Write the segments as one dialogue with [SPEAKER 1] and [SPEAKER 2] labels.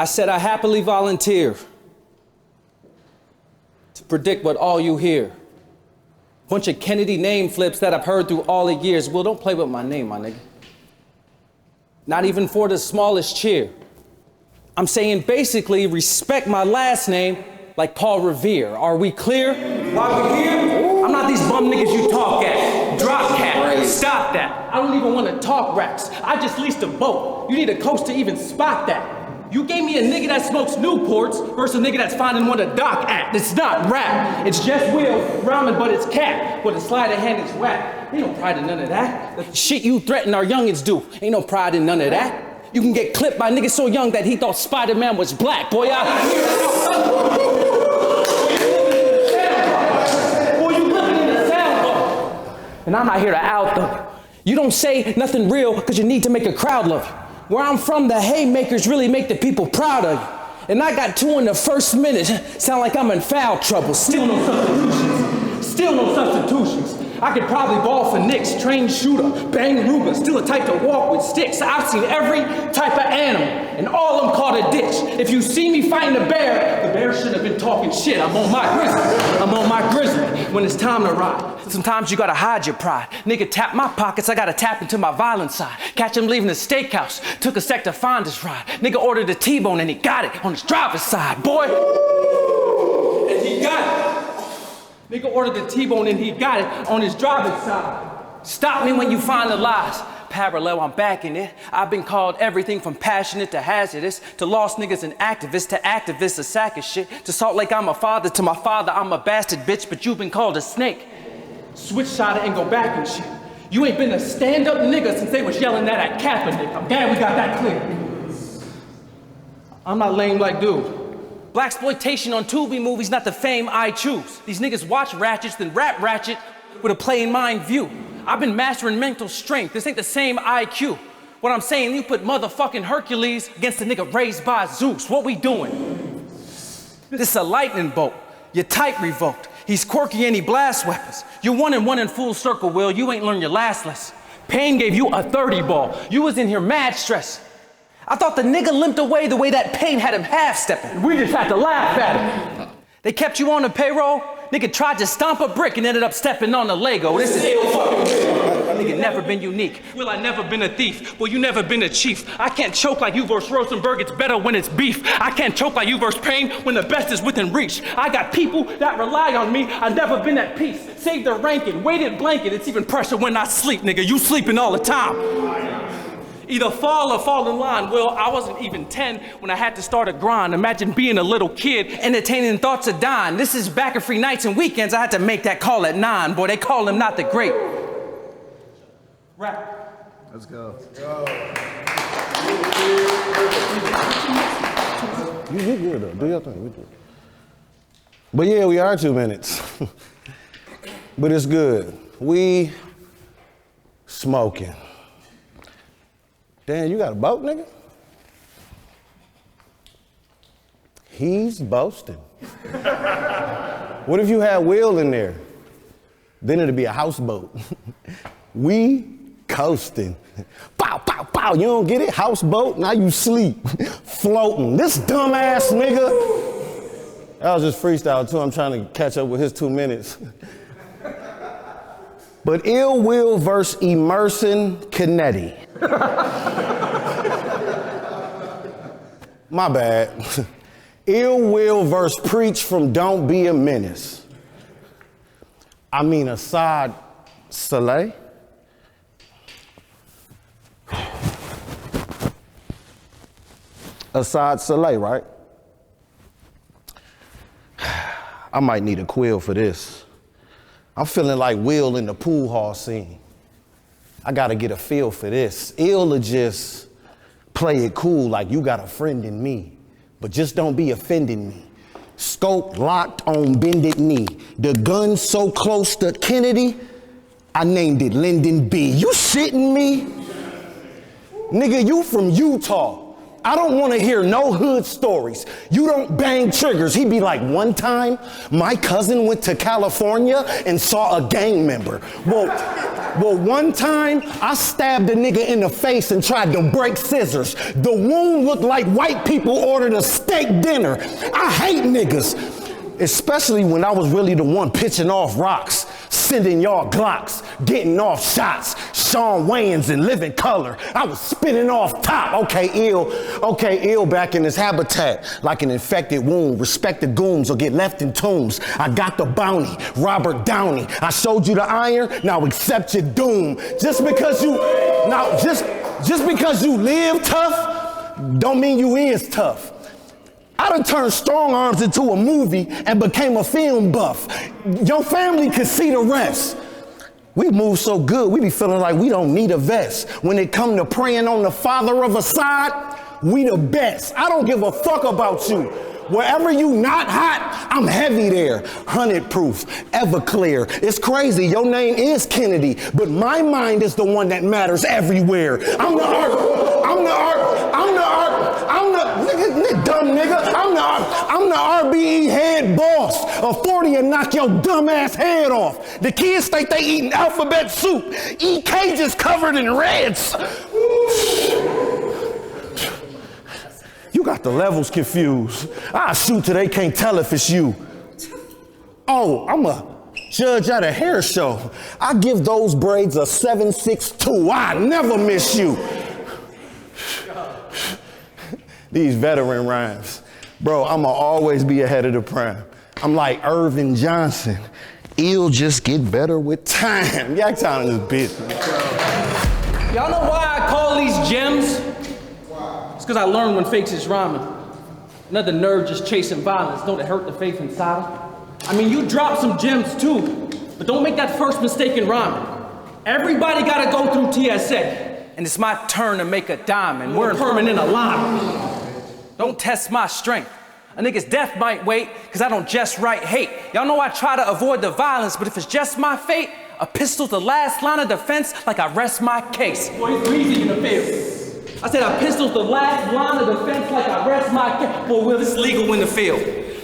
[SPEAKER 1] I said I happily volunteer to predict what all you hear. Bunch of Kennedy name flips that I've heard through all the years. Well, don't play with my name, my nigga. Not even for the smallest cheer. I'm saying basically respect my last name like Paul Revere. Are we clear? Why we here? I'm not these bum niggas you talk at. Drop cat, stop that. I don't even want to talk raps. I just leased a boat. You need a coach to even spot that. You gave me a nigga that smokes Newports versus a nigga that's finding one to dock at. It's not rap. It's just Will, rhyming, but it's cat. With a sleight of hand, it's whack. Ain't no pride in none of that. The shit you threaten our youngins do. Ain't no pride in none of that. You can get clipped by niggas so young that he thought Spider-Man was black. Boy, you living in the sound. And I'm not here to out them. You don't say nothing real because you need to make a crowd love you. Where I'm from, the haymakers really make the people proud of you. And I got 2 in the first minute. Sound like I'm in foul trouble. Still no substitutions. Still no substitutions. I could probably ball for Knicks, trained shooter, bang Ruger, still a type to walk with sticks. I've seen every type of animal, and all of them caught a ditch. If you see me fighting a bear should have been talking shit. I'm on my grizzly when it's time to ride. Sometimes you gotta hide your pride. Nigga tap my pockets, I gotta tap into my violent side. Catch him leaving the steakhouse, took a sec to find his ride. Nigga ordered a T-bone and he got it on his driver's side, boy. And he got it. Nigga ordered the T-bone and he got it on his driver's side. Stop me when you find the lies. Parallel, I'm back in it. I've been called everything from passionate to hazardous, to lost niggas and activists, to activists a sack of shit. To Salt Lake, I'm a father, to my father, I'm a bastard bitch, but you've been called a snake. Switch side and go back and shit. You ain't been a stand-up nigga since they was yelling that at Kaepernick. I'm glad we got that clear. I'm not lame like dude. Blaxploitation on Tubi movies, not the fame I choose. These niggas watch ratchets, then rap ratchet with a plain mind view. I've been mastering mental strength. This ain't the same IQ. What I'm saying, you put motherfucking Hercules against a nigga raised by Zeus. What we doing? This is a lightning bolt. Your type revoked. He's quirky and he blasts weapons. You're 1 and 1 in full circle, Will. You ain't learned your last lesson. Pain gave you a 30 ball. You was in here mad stress. I thought the nigga limped away the way that pain had him half-stepping. We just had to laugh at him. They kept you on the payroll. Nigga tried to stomp a brick and ended up stepping on the Lego. This is ill fucking real. Nigga never been unique. Will, I never been a thief. Well, you never been a chief. I can't choke like you versus Rosenberg. It's better when it's beef. I can't choke like you versus Pain when the best is within reach. I got people that rely on me. I've never been at peace. Save their ranking, weighted blanket. It's even pressure when I sleep, nigga. You sleeping all the time. Either fall or fall in line. Well, I wasn't even 10 when I had to start a grind. Imagine being a little kid, entertaining thoughts of dying. This is back of free nights and weekends. I had to make that call at 9. Boy, they call him not the great. Rap.
[SPEAKER 2] Let's go. You good though. Do your thing. We good. But yeah, we are 2 minutes. But it's good. We smoking. Damn, you got a boat, nigga? He's boasting. What if you had Will in there? Then it'd be a houseboat. We coasting. Pow, pow, pow. You don't get it? Houseboat, now you sleep. Floating. This dumbass nigga. That was just freestyle too. I'm trying to catch up with his 2 minutes. But Ill Will versus Emerson Kennedy. My bad. Ill Will versus Preach from Don't Be a Menace. I mean Assad Saleh. Assad Saleh, right? I might need a quill for this. I'm feeling like Will in the pool hall scene. I gotta get a feel for this. Ill'll just play it cool like you got a friend in me, but just don't be offending me. Scope locked on bended knee. The gun so close to Kennedy, I named it Lyndon B. You shitting me? Nigga, you from Utah. I don't want to hear no hood stories. You don't bang triggers. He'd be like, one time, my cousin went to California and saw a gang member. Well, one time, I stabbed a nigga in the face and tried to break scissors. The wound looked like white people ordered a steak dinner. I hate niggas. Especially when I was really the one pitching off rocks, sending y'all Glocks, getting off shots, Sean Wayans in Living Color. I was spinning off top. Okay, ill back in his habitat, like an infected wound. Respect the goons or get left in tombs. I got the bounty, Robert Downey. I showed you the iron, now accept your doom. Just because you live tough, don't mean you is tough. I done turned Strong Arms into a movie and became a film buff. Your family could see the rest. We move so good, we be feeling like we don't need a vest. When it come to praying on the father of Assad, we the best. I don't give a fuck about you. Wherever you not hot, I'm heavy there. 100 proof, Everclear. It's crazy, your name is Kennedy, but my mind is the one that matters everywhere. I'm the RBE head boss. A 40 and knock your dumb ass head off. The kids think they eating alphabet soup. Eat cages covered in reds. You got the levels confused. I shoot till they can't tell if it's you. Oh, I'm a judge at a hair show. I give those braids a 7.62. I never miss you. These veteran rhymes. Bro, I'ma always be ahead of the prime. I'm like Irvin Johnson. It'll just get better with time. Y'all telling this bitch.
[SPEAKER 1] Y'all know why I call these gems? It's because I learned when fakes is rhyming. Another nerd just chasing violence. Don't it hurt the faith inside? I mean, you drop some gems too, but don't make that first mistake in rhyming. Everybody gotta go through TSA, and it's my turn to make a diamond. We're in permanent alignment. Don't test my strength. A nigga's death might wait, because I don't just write hate. Y'all know I try to avoid the violence, but if it's just my fate, a pistol's the last line of defense, like I rest my case. Boy, it's breezy in the field. I said a pistol's the last line of defense, like I rest my case. Boy, Will, it's legal in the field.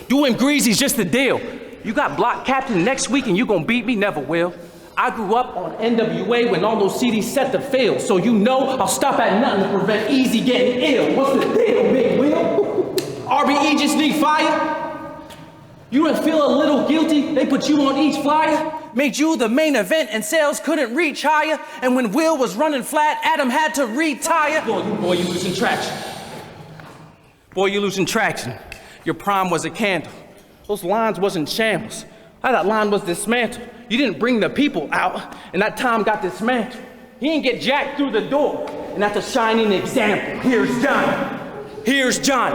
[SPEAKER 1] Doing greasy's just the deal. You got block captain next week and you gonna beat me? Never will. I grew up on NWA when all those CDs set to fail, so you know I'll stop at nothing to prevent Easy getting ill. What's the deal, Big Will? RBE just need fire? You didn't feel a little guilty? They put you on each flyer? Made you the main event and sales couldn't reach higher? And when Will was running flat, Adam had to retire? Boy, you losing traction. Boy, you losing traction. Your prime was a candle. Those lines wasn't shambles. That line was dismantled. You didn't bring the people out, and that time got dismantled. He didn't get jacked through the door, and that's a shining example. Here's Johnny. Here's Johnny.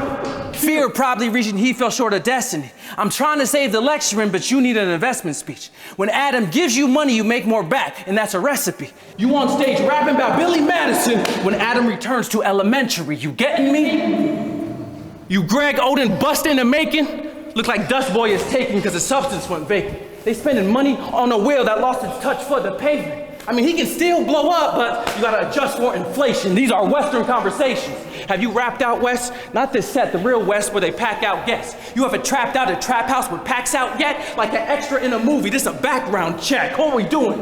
[SPEAKER 1] Fear probably reaching he fell short of destiny. I'm trying to save the lecturing, but you need an investment speech. When Adam gives you money, you make more back, and that's a recipe. You on stage rapping about Billy Madison when Adam returns to elementary. You getting me? You Greg Oden bust into making? Look like Dust Boy is taking because the substance went vacant. They spending money on a wheel that lost its touch for the pavement. I mean, he can still blow up, but you gotta adjust for inflation. These are Western conversations. Have you rapped out West? Not this set, the real West where they pack out guests. You haven't trapped out a trap house with packs out yet? Like an extra in a movie, this a background check. What are we doing?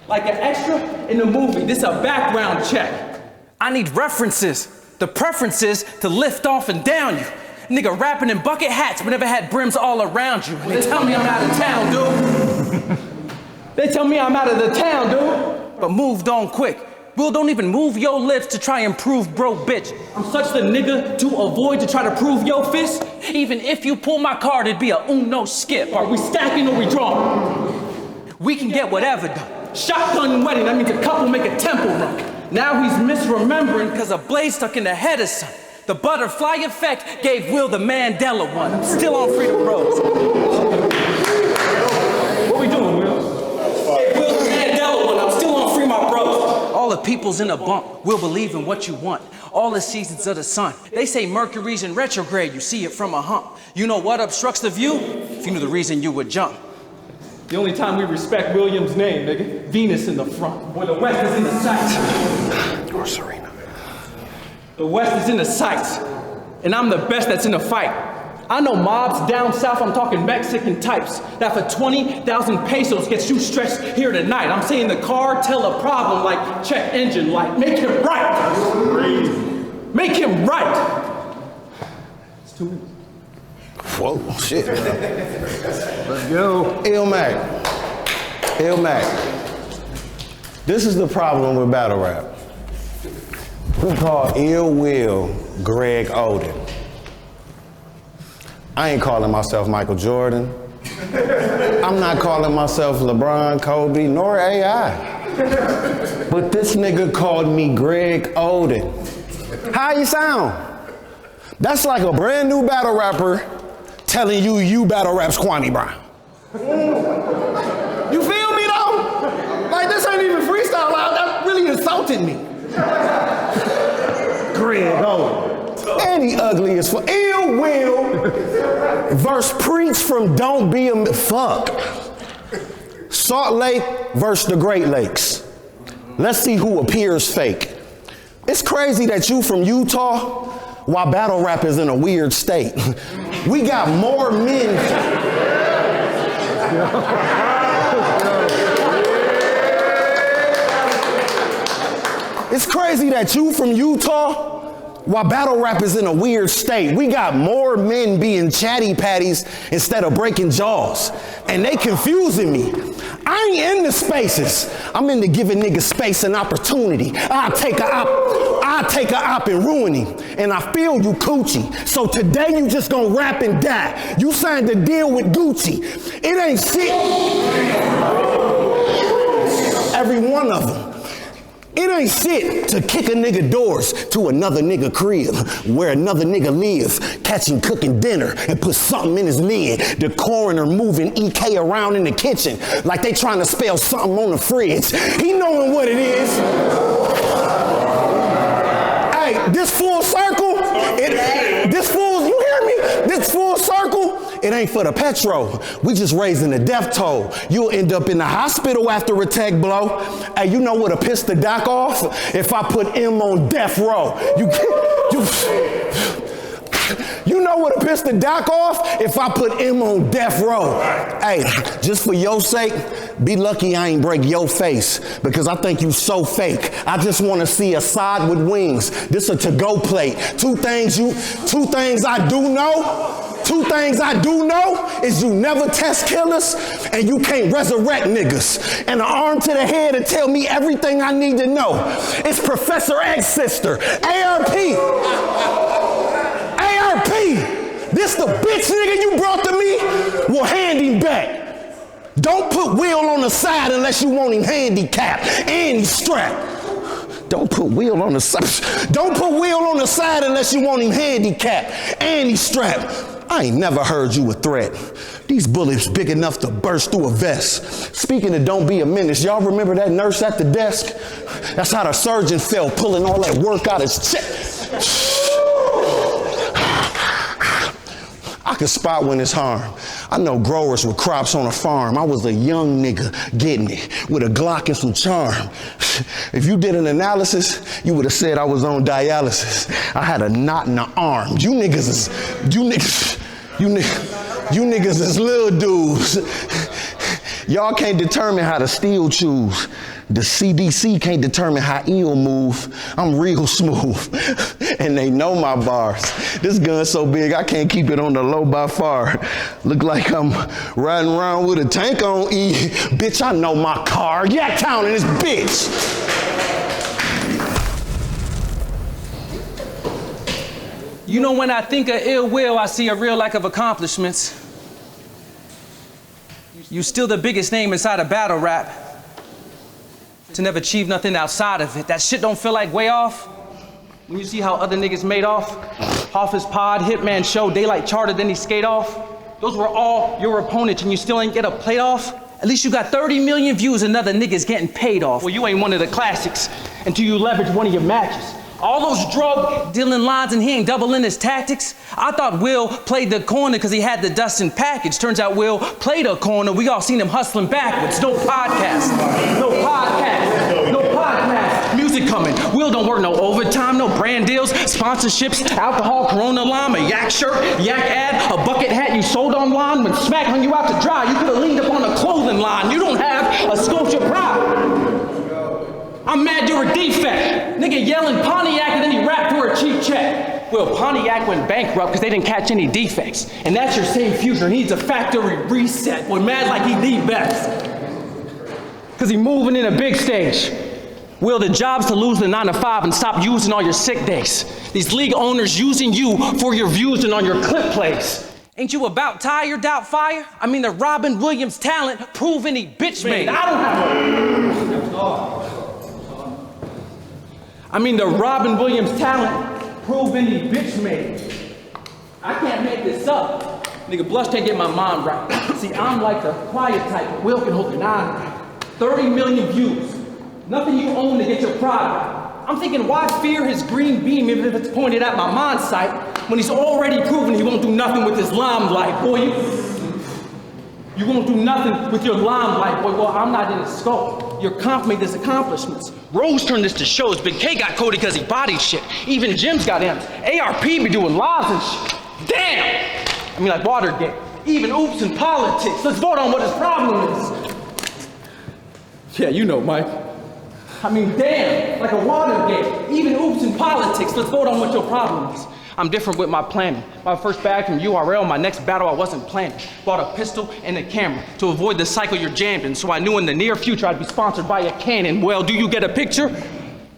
[SPEAKER 1] Like an extra in a movie, this a background check. I need references. The preference is to lift off and down you. Nigga rapping in bucket hats but never had brims all around you. And they tell me I'm out of town, dude. They tell me I'm out of the town, dude. But moved on quick. Will, don't even move your lips to try and prove bro bitch. I'm such the nigga to avoid to try to prove your fist. Even if you pull my card, it'd be a uno skip. Are we stacking or we drawing? We can get whatever done. Shotgun wedding, that means a couple make a temple run. Now he's misremembering because a blade stuck in the head of son. The butterfly effect gave Will the Mandela one. I'm still on Freedom Roads. What we doing, Will? Hey, Will the Mandela one. I'm still on Free My Bros. All the people's in a bump. Will believe in what you want. All the seasons of the sun. They say Mercury's in retrograde. You see it from a hump. You know what obstructs the view? If you knew the reason, you would jump. The only time we respect William's name, nigga. Venus in the front. Boy, the West is in the sight.
[SPEAKER 2] Or Serena.
[SPEAKER 1] The West is in the sights, and I'm the best that's in the fight. I know mobs down south, I'm talking Mexican types, that for 20,000 pesos gets you stretched here tonight. I'm saying the cartel a problem like check engine light. Make him right. Make him right. It's too easy.
[SPEAKER 2] Whoa, shit.
[SPEAKER 3] Let's go.
[SPEAKER 2] Ill Mac. This is the problem with battle rap. We call Ill Will Greg Oden. I ain't calling myself Michael Jordan. I'm not calling myself LeBron, Kobe, nor AI. But this nigga called me Greg Oden. How you sound? That's like a brand new battle rapper telling you battle raps Kwame Brown. You feel me though? Like this ain't even freestyle loud, that really insulted me. Greg Oden. And he ugly as fuck. Ill Will verse Preach from Don't Be a Fuck. Salt Lake versus the Great Lakes. Let's see who appears fake. It's crazy that you from Utah, while battle rap is in a weird state. We got more men. It's crazy that you from Utah, while battle rap is in a weird state. We got more men being chatty patties instead of breaking jaws. And they confusing me. I ain't into spaces. I'm into giving niggas space and opportunity. I'll take a op and ruin him. And I feel you coochie. So today you just gonna rap and die. You signed a deal with Gucci. It ain't shit. Every one of them. It ain't shit to kick a nigga doors to another nigga crib where another nigga live, catch him cooking dinner and put something in his lid. The coroner moving EK around in the kitchen like they trying to spell something on the fridge. He knowing what it is. Hey, this full circle, you hear me? This full circle, it ain't for the petro. We just raising the death toll. You'll end up in the hospital after a tech blow. Hey, you know what'll piss the doc off? If I put M on death row. You know what'll piss the doc off? If I put M on death row. Hey, just for your sake, be lucky I ain't break your face because I think you so fake. I just want to see a side with wings. This a to-go plate. Two things I do know is you never test killers and you can't resurrect niggas. And an arm to the head and tell me everything I need to know. It's Professor X's sister, ARP. This the bitch nigga you brought to me? Well, hand him back. Don't put Will on the side unless you want him handicapped and he's strapped. Don't put Will on the side unless you want him handicapped and he's strapped. I ain't never heard you a threat. These bullets big enough to burst through a vest. Speaking of don't be a menace, y'all remember that nurse at the desk? That's how the surgeon felt, pulling all that work out his chest. I could spot when it's harm. I know growers with crops on a farm. I was a young nigga getting it with a Glock and some charm. If you did an analysis, you would have said I was on dialysis. I had a knot in the arm. You niggas is little dudes. Y'all can't determine how to steal choose. The CDC can't determine how ill move. I'm real smooth. And they know my bars. This gun's so big I can't keep it on the low by far. Look like I'm riding around with a tank on E. Bitch, I know my car. Yeah, town in this bitch.
[SPEAKER 1] You know, when I think of ill will, I see a real lack of accomplishments. You still the biggest name inside of battle rap. To never achieve nothing outside of it. That shit don't feel like way off. When you see how other niggas made off his pod, Hitman Show, Daylight Charter, then he skate off. Those were all your opponents and you still ain't get a plate off? At least you got 30 million views and another nigga's getting paid off. Well, you ain't one of the classics until you leverage one of your matches. All those drug dealing lines and he ain't doubling his tactics. I thought Will played the corner because he had the Dustin package. Turns out Will played a corner. We all seen him hustling backwards. No podcast. Music coming. Will Will don't work no overtime, no brand deals, sponsorships, alcohol, Corona lime, a yak shirt, yak ad, a bucket hat you sold online. When smack hung you out to dry, you could have leaned up on a clothing line. You don't have a Scotia pride. I'm mad you're a defect. Nigga yelling Pontiac and then he rapped for a cheap check. Well, Pontiac went bankrupt because they didn't catch any defects. And that's your same future. He needs a factory reset. Boy, mad like he the best. Because he moving in a big stage. Will, the job's to lose the 9 to 5 and stop using all your sick days. These league owners using you for your views and on your clip plays. Ain't you about tired, doubt fire? I mean, the Robin Williams talent prove any bitch made. I don't have a... I mean, the Robin Williams talent prove any bitch made. I can't make this up. Nigga, Blush can't get my mind right. See, I'm like the quiet type, but Will can hold your eye right. 30 million views. Nothing you own to get your pride right. I'm thinking, why fear his green beam if it's pointed at my mind sight when he's already proven he won't do nothing with his limelight? Boy, you won't do nothing with your limelight, boy. Well, I'm not in the scope. Your comp made his accomplishments. Rose turned this to shows. Big K got coded because he bodied shit. Even Jim's got M's. ARP be doing lives and shit. Damn! I mean, like Watergate. Even oops in politics. Let's vote on what his problem is. Yeah, you know, Mike. I mean, damn, like a Watergate. Even oops in politics. Let's vote on what your problem is. I'm different with my planning. My first bag from URL, my next battle I wasn't planning. Bought a pistol and a camera to avoid the cycle you're jammed in, so I knew in the near future I'd be sponsored by a cannon. Well, do you get a picture?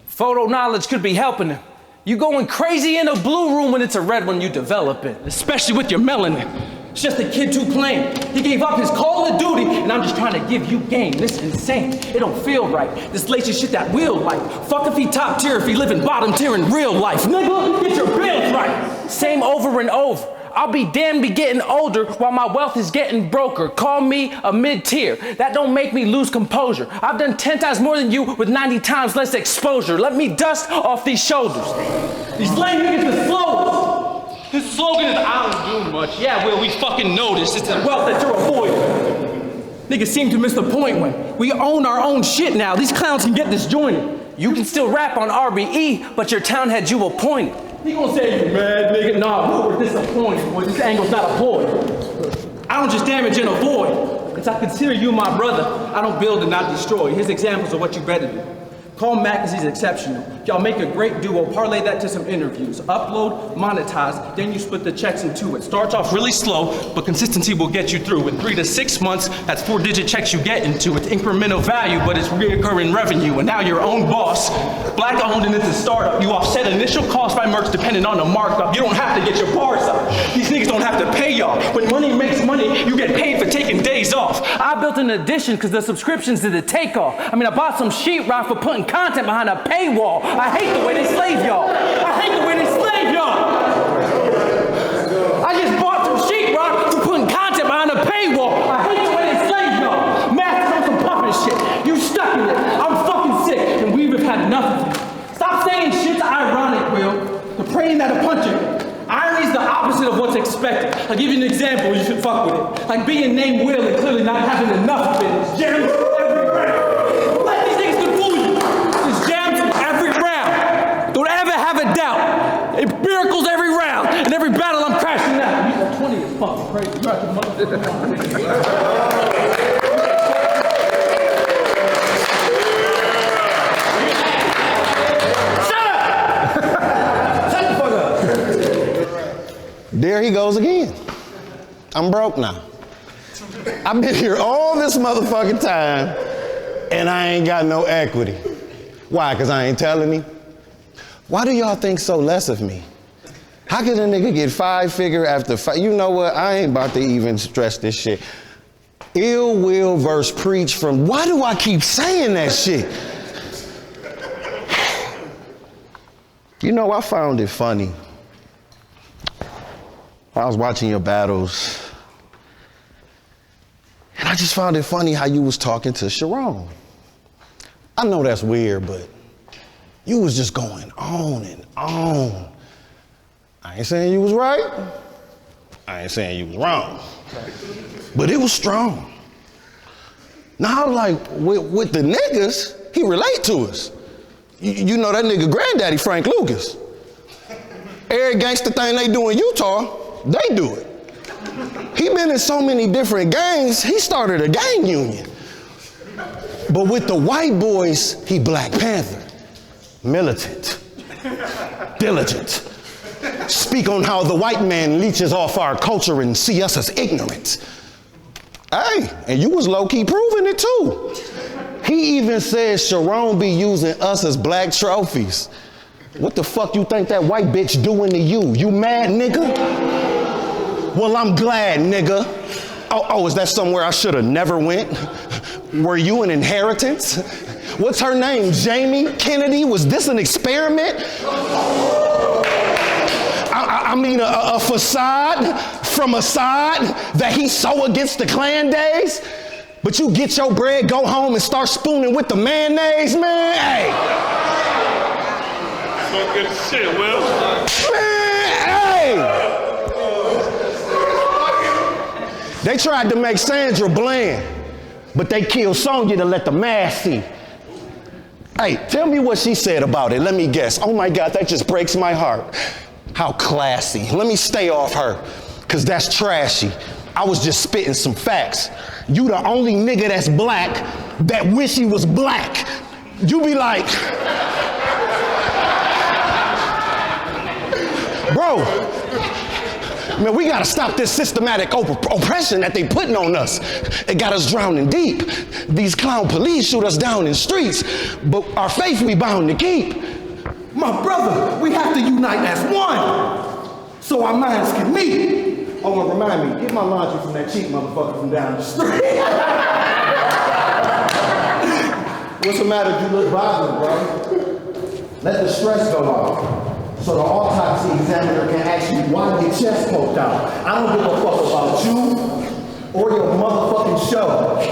[SPEAKER 1] Photo knowledge could be helping him. You going crazy in a blue room when it's a red one you develop it, especially with your melanin. It's just a kid too plain. He gave up his Call of Duty, and I'm just trying to give you game. This is insane. It don't feel right. This lazy shit that will like. Fuck if he top tier, if he living bottom tier in real life. Nigga, get your bills right. Same over and over. I'll be damned be getting older while my wealth is getting broker. Call me a mid-tier. That don't make me lose composure. I've done 10 times more than you with 90 times less exposure. Let me dust off these shoulders. These lame niggas the slowest. His slogan is, I don't do much. Yeah, well, we fucking noticed. It's the wealth that you're avoiding. Niggas seem to miss the point when we own our own shit now. These clowns can get disjointed. You can still rap on RBE, but your town had you appointed. He gonna say you mad, nigga. Nah, we're disappointed. Boy, this angle's not a ploy. I don't just damage and avoid. It's I consider you my brother. I don't build and not destroy. His examples are what you better do. Call Mac because he's exceptional. Y'all make a great duo, parlay that to some interviews. Upload, monetize, then you split the checks in two. It starts off really slow, but consistency will get you through. In 3 to 6 months, that's 4-digit checks you get into. It's incremental value, but it's reoccurring revenue. And now your own boss, black owned and it's a startup. You offset initial cost by merch depending on the markup. You don't have to get your bars up. These niggas don't have to pay y'all. When money makes money, you get paid for taking days off. I built an addition because the subscriptions did the takeoff. I mean, I bought some sheetrock for putting content behind a paywall. I hate the way they slave y'all. I hate the way they slave y'all. I just bought some sheetrock for putting content behind a paywall. I hate the way they slave y'all. Math on some puppet shit. You stuck in it. I'm fucking sick, and we have had enough of it. Stop saying shit's ironic, Will. The praying that a puncher. Irony is the opposite of what's expected. I'll give you an example. You should fuck with it. Like being named Will and clearly not having enough of it. It's jams every round. Let these niggas confuse you. It's jams every round. Don't ever have a doubt. It miracles every round. In every battle, I'm crashing out. You got 20 is fucking crazy. You're out the motherfucker.
[SPEAKER 2] There he goes again. I'm broke now. I've been here all this motherfucking time and I ain't got no equity. Why? Because I ain't telling him? Why do y'all think so less of me? How can a nigga get 5-figure after 5? You know what? I ain't about to even stress this shit. Ill will versus preach from, why do I keep saying that shit? You know, I found it funny. I was watching your battles, and I just found it funny how you was talking to Sharon. I know that's weird, but you was just going on and on. I ain't saying you was right. I ain't saying you was wrong. But it was strong. Now, like, with the niggas, he relate to us. You know that nigga granddaddy, Frank Lucas. Every gangster thing they do in Utah, they do it. He been in so many different gangs, he started a gang union. But with the white boys, he Black Panther. Militant, diligent. Speak on how the white man leeches off our culture and see us as ignorant. Hey, and you was low-key proving it too. He even says Sharon be using us as black trophies. What the fuck you think that white bitch doing to you? You mad, nigga? Well, I'm glad, nigga. Oh, is that somewhere I should have never went? Were you an inheritance? What's her name? Jamie Kennedy? Was this an experiment? I mean, a facade from a side that he's so against the Klan days? But you get your bread, go home, and start spooning with the mayonnaise, man? Hey.
[SPEAKER 3] So good shit, Will.
[SPEAKER 2] Man, hey. They tried to make Sandra bland, but they killed Sonya to let the mass see. Hey, tell me what she said about it. Let me guess. Oh my God, that just breaks my heart. How classy. Let me stay off her, because that's trashy. I was just spitting some facts. You the only nigga that's black that wish he was black. You be like, bro, man, we gotta stop this systematic oppression that they putting on us. It got us drowning deep. These clown police shoot us down in streets, but our faith we bound to keep.
[SPEAKER 4] My brother, we have to unite as one, so our minds can meet. Oh, and remind me, get my laundry from that cheap motherfucker from down the street. What's the matter if you look bothered, bro? Let the stress go off, so the autopsy examiner can ask you why your chest poked out. I don't give a fuck about you or your motherfucking show,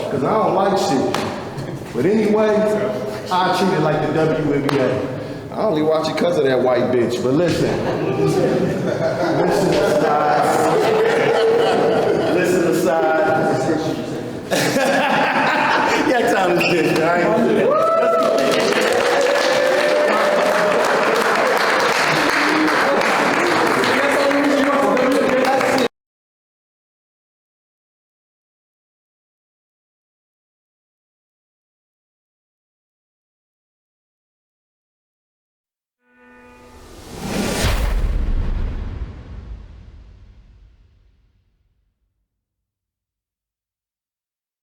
[SPEAKER 4] because I don't like shit. But anyway, I treat it like the WNBA. I only watch it because of that white bitch, but listen. Listen aside. Listen aside. Yeah, time this bitch, right?